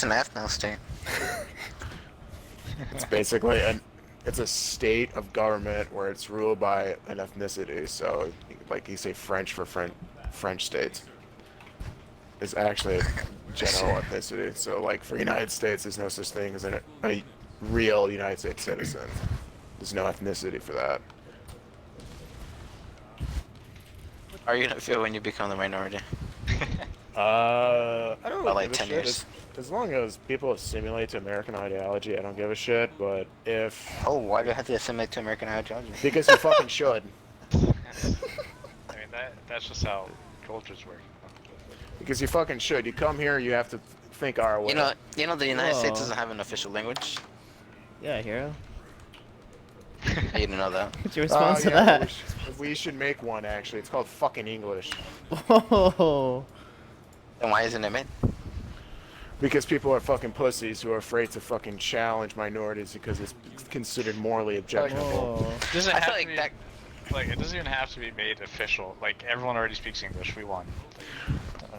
an ethno state? It's basically it's a state of government where it's ruled by an ethnicity. So, like you say, French for French states is actually a general ethnicity. So, like for United States, there's no such thing as a real United States citizen. There's no ethnicity for that. How are you gonna feel when you become the minority? I don't About really like give a 10 shit. years. As long as people assimilate to American ideology, I don't give a shit. But if Oh, why do you have to assimilate to American ideology? because you fucking should. I mean that's just how cultures work. Because you fucking should. You come here, you have to think our way. The United States Whoa. doesn't have an official language. Yeah, hero. I didn't know that. What's your response to yeah, that? we should make one actually. It's called fucking English. Oh. And why isn't it made? Because people are fucking pussies who are afraid to fucking challenge minorities because it's considered morally objectionable. Whoa. It doesn't I have feel to like be, that. like it doesn't even have to be made official. Like everyone already speaks English. We won.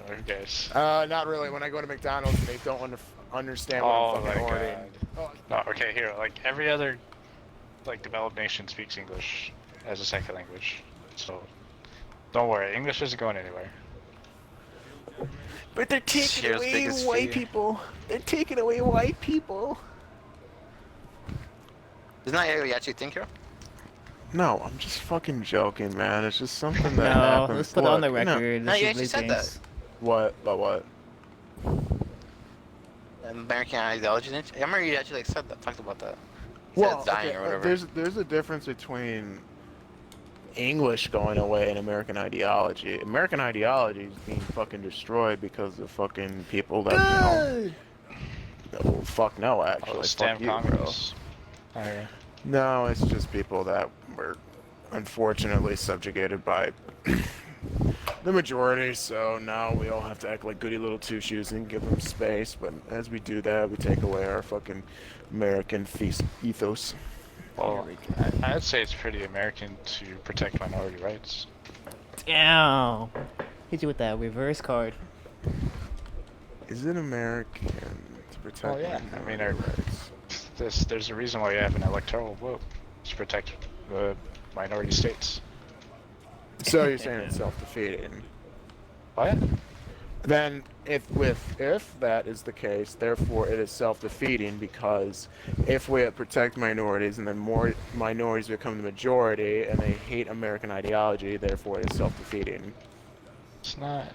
Who cares? Not really. When I go to McDonald's, they don't understand what I'm fucking my ordering. god. No, okay, here. Like every other like developed nation speaks English as a second language. So don't worry, English isn't going anywhere. But they're taking Cheers, away biggest white fear. people. They're taking away white people. Isn't that what you actually think, Hero? No, I'm just fucking joking, man. It's just something that No, happens. let's put it on the Look, no. record. No, This you is actually said things. What? About what? American ideology. I remember you actually like said that, talked about that. You said Well, it's dying okay, or whatever. there's a difference between English going away and American ideology. American ideology is being fucking destroyed because of fucking people that no, fuck no, actually. Oh, Fuck stamp you, bro. Congress. Okay. No, it's just people that were unfortunately subjugated by the majority, so now we all have to act like goody little two-shoes and give them space, but as we do that, we take away our fucking American ethos. Well, I'd say it's pretty American to protect minority rights. Damn. Hit you with that reverse card. Is it American to protect I mean, minority rights? there's a reason why you have an electoral vote to protect the minority states. So you're saying it's self-defeating. What? Then, if that is the case, therefore it is self-defeating because if we protect minorities and then more minorities become the majority and they hate American ideology, therefore it is self-defeating. It's not.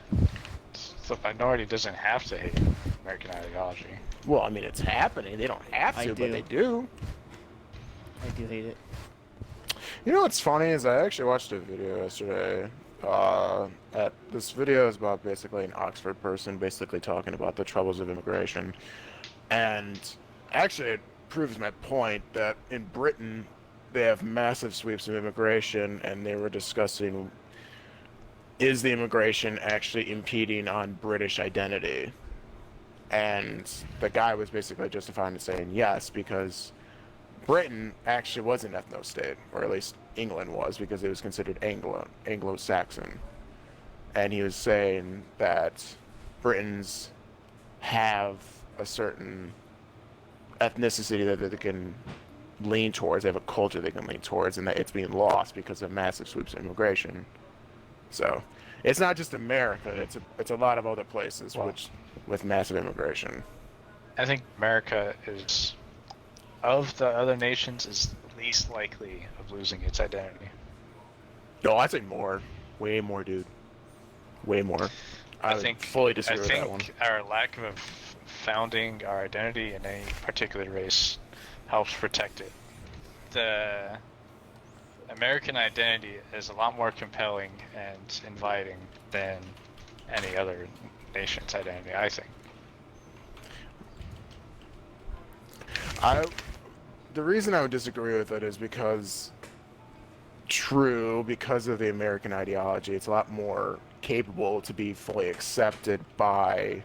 The minority doesn't have to hate American ideology. Well, I mean, it's happening. They don't have I to, do. but they do. I do hate it. You know what's funny is I actually watched a video yesterday. This video is about basically an Oxford person basically talking about the troubles of immigration, and actually it proves my point that in Britain they have massive sweeps of immigration, and they were discussing, is the immigration actually impeding on British identity? And the guy was basically justifying it, saying yes, because Britain actually was an ethno-state, or at least England was, because it was considered Anglo-Saxon. And he was saying that Britons have a certain ethnicity that they can lean towards, they have a culture they can lean towards, and that it's being lost because of massive sweeps of immigration. So, it's not just America, it's a lot of other places with massive immigration. I think America is, of the other nations, is least likely of losing its identity. No, I'd say more. Way more, dude. Way more. I think fully disagree with that one. Our lack of founding our identity in any particular race helps protect it. The American identity is a lot more compelling and inviting than any other nation's identity, I think. The reason I would disagree with it is because of the American ideology, it's a lot more capable to be fully accepted by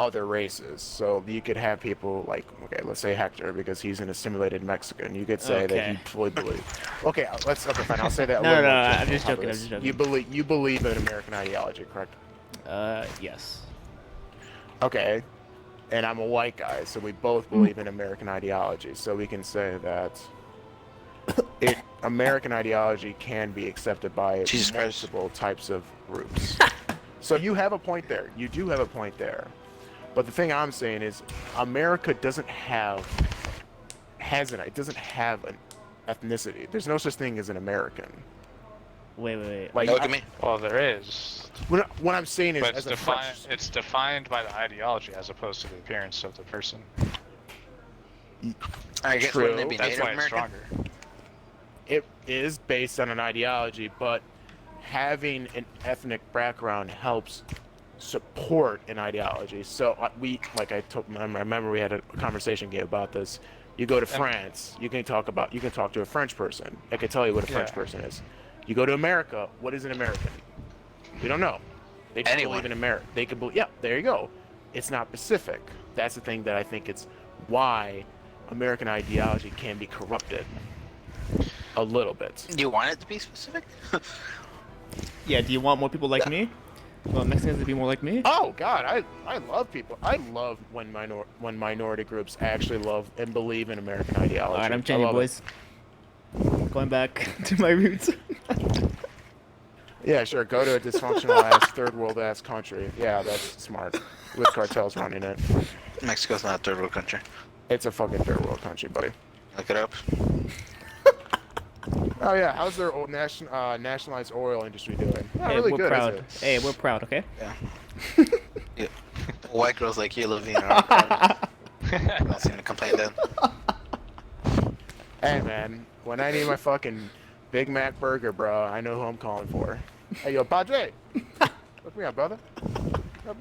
other races. So you could have people like, okay, let's say Hector, because he's an assimilated Mexican. You could say that he fully believes. Okay, fine. I'll say that. No, I'm just joking. You believe in American ideology, correct? Yes. Okay. and I'm a white guy, so we both believe in American ideology. So we can say that American ideology can be accepted by Jesus Christ. multiple types of groups. So you have a point there. You do have a point there. But the thing I'm saying is, America doesn't have it doesn't have an ethnicity. There's no such thing as an American. Wait. Like, Look at me. Well, there is. What I'm saying is, But as it's defined by the ideology as opposed to the appearance of the person. I guess True. wouldn't it be That's Native why it's American? stronger. it is based on an ideology, but having an ethnic background helps support an ideology. So I remember we had a conversation game about this. You go to France, you can talk to a French person. I can tell you what a French person is. You go to America, what is an American? We don't know. They just believe in America. They could believe. Yeah, there you go. It's not specific. That's the thing that I think it's why American ideology can be corrupted a little bit. Do you want it to be specific? Yeah, do you want more people like me? Well, Mexicans to be more like me? Oh God, I love people. I love when minority groups actually love and believe in American ideology. Alright, I'm changing, boys. Going back to my roots. Yeah, sure. Go to a dysfunctional ass third world ass country. Yeah, that's smart. With cartels running it. Mexico's not a third world country. It's a fucking third world country, buddy. Look it up. Oh yeah, how's their old nationalized oil industry doing? Not Hey, really we're good, proud. is it? Hey, we're proud, okay? Yeah. Yeah. White girls like you, Levine, are proud. Don't seem to complain then. Hey man, when I need my fucking Big Mac burger, bro, I know who I'm calling for. Hey yo, Padre, hook me up, brother.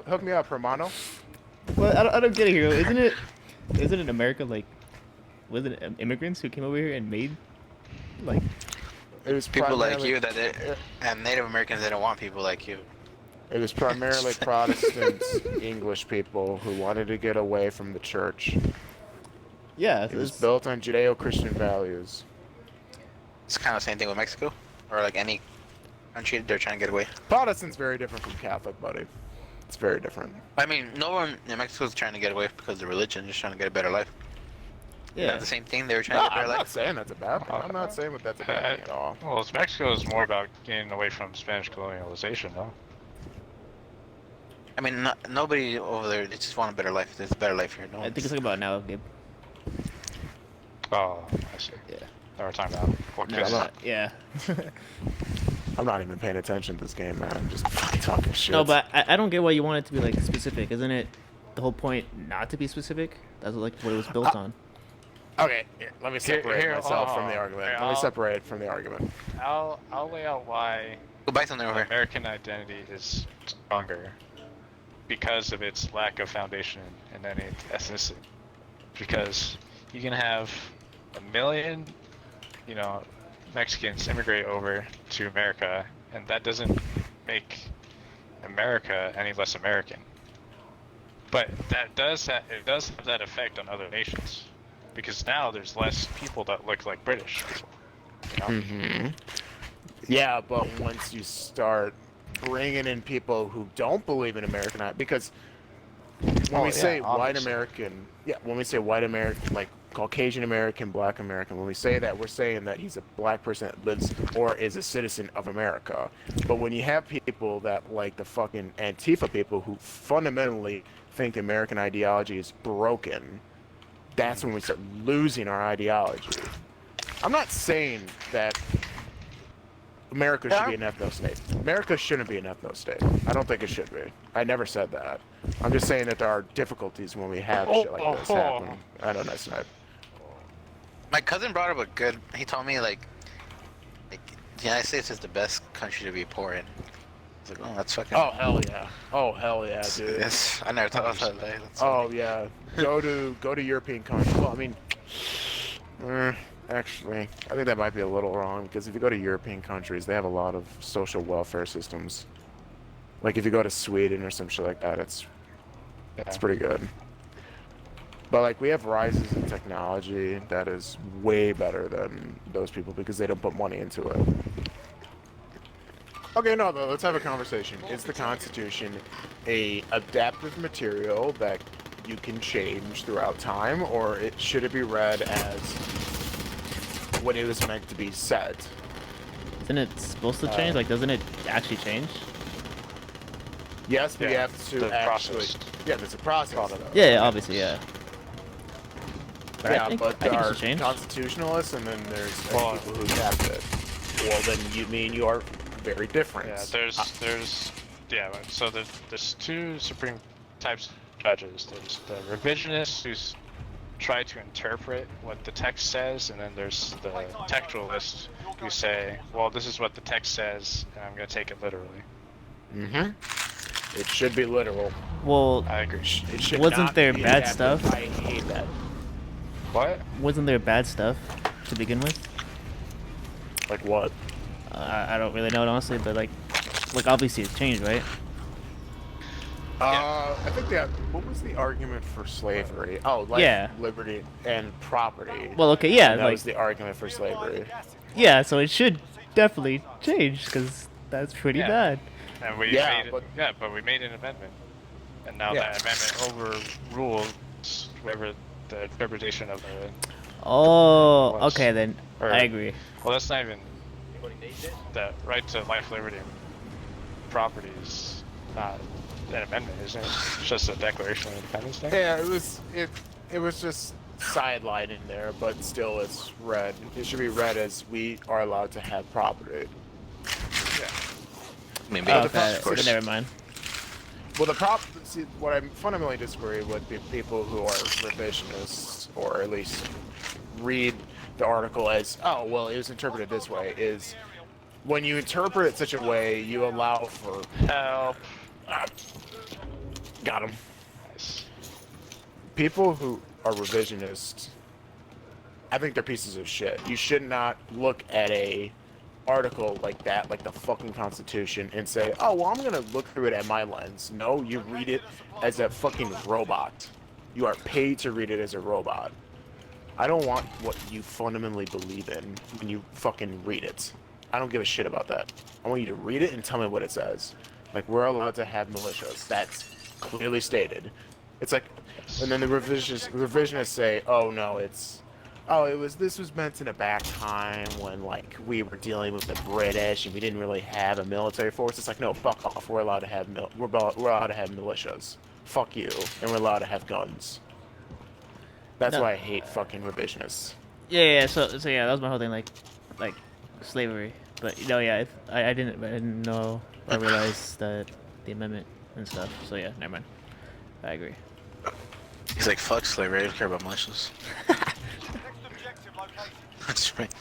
Hook me up, hermano. Well, I don't get it here. Isn't it in America, like, wasn't it immigrants who came over here and made, like... It was People like primarily- you and Native Americans, they don't want people like you. It was primarily Protestants, English people who wanted to get away from the church. Yeah, It was built on Judeo-Christian values. It's kind of the same thing with Mexico, or like any country, they're trying to get away. Protestant's very different from Catholic, buddy. It's very different. I mean, no one in Mexico is trying to get away because of the religion, just trying to get a better life. yeah. Not the same thing, they were trying No, to get a I'm better not life. saying that's a bad thing. I'm not saying that's a bad thing at all. Well, Mexico is more about getting away from Spanish colonialization, though. I mean, nobody over there, they just want a better life. There's a better life here. No I one's- think it's talking about now, Gabe. Oh, I see. Yeah. They were talking about what No, goes on. yeah. I'm not even paying attention to this game, man. I'm just fucking talking shit. No, but I don't get why you want it to be, like, specific. Isn't it the whole point not to be specific? That's, like, what it was built on. Okay, here, let me separate here, myself from hold the on. argument. Here, Let me I'll- separate it from the argument. I'll lay out why Go buy something over here. American identity is stronger because of its lack of foundation in any ethnicity. Because you can have 1 million, Mexicans immigrate over to America, and that doesn't make America any less American. But it does have that effect on other nations, because now there's less people that look like British people. Mm-hmm. Yeah, but once you start bringing in people who don't believe in American, because when we say white obviously. American, when we say white American, like Caucasian American, Black American, when we say that, we're saying that he's a black person that lives or is a citizen of America. But when you have people that like the fucking Antifa people who fundamentally think the American ideology is broken, that's when we start losing our ideology. I'm not saying that America should be an ethno state. America shouldn't be an ethno state. I don't think it should be. I never said that. I'm just saying that there are difficulties when we have shit like this happen. I don't know, Snipe. My cousin brought up a good. He told me like the United States is the best country to be poor in. I was like, oh, that's fucking. Oh hell yeah! Oh hell yeah, dude! Yes, I never thought of that. That's Oh funny. yeah, go to European countries. Well, I mean, actually, I think that might be a little wrong because if you go to European countries, they have a lot of social welfare systems. Like if you go to Sweden or some shit like that, it's pretty good. But like we have rises in technology that is way better than those people because they don't put money into it. Okay, no, though, let's have a conversation. Is the Constitution a adaptive material that you can change throughout time, or should it be read as what it was meant to be said? Isn't it supposed to change? Like, doesn't it actually change? Yes, but you Yeah, have to the actually. process. Yeah, there's a process. Though. Yeah, yeah, obviously, yeah. But Yeah, I think but it there are should change. constitutionalists, and then there's Well, people who accept it. Well, then you are very different. Yeah, so there's two supreme types of judges. There's the revisionists who try to interpret what the text says, and then there's the textualists who say, well, this is what the text says, and I'm going to take it literally. It should be literal. Well, I agree. It should Wasn't not there be bad adapted. stuff? I hate that. What? wasn't there bad stuff to begin with? Like what? I don't really know, honestly, but like obviously it's changed, right? I think that. What was the argument for slavery? Oh, life, Yeah. liberty, and property. Well, okay, yeah, And that like was the argument for slavery. yeah, so it should definitely change because that's pretty Yeah. bad. And we Yeah, made but- but we made an amendment, and now Yeah. that amendment overrules whatever the interpretation of the. Oh, Was- okay then. or- I agree. Well, that's not even the right to life, liberty, and property is not an amendment, isn't it? It's just a Declaration of Independence thing. Yeah, it was just sidelined in there, but still it's read. It should be read as we are allowed to have property. Maybe. Oh, the okay, of course. never mind. Well, see, what I fundamentally disagree with the people who are revisionists, or at least read the article as, oh, well, it was interpreted this way, is when you interpret it such a way, you allow for... Help. Got him. Nice. People who are revisionists, I think they're pieces of shit. You should not look at a article like that, like the fucking Constitution, and say, oh, well, I'm gonna look through it at my lens. No, you read it as a fucking robot. You are paid to read it as a robot. I don't want what you fundamentally believe in when you fucking read it. I don't give a shit about that. I want you to read it and tell me what it says. Like, we're allowed to have militias. That's clearly stated. It's like, and then the revisionists say, oh no, this was meant in a back time when, like, we were dealing with the British and we didn't really have a military force. It's like, no, fuck off. We're allowed to have we're allowed to have militias. Fuck you. And we're allowed to have guns. That's No. why I hate fucking revisionists. Yeah. So yeah, that was my whole thing, like slavery. But yeah, I didn't know or realize that the amendment and stuff. So yeah, never mind. I agree. He's like, fuck slavery, I don't care about militias. That's right.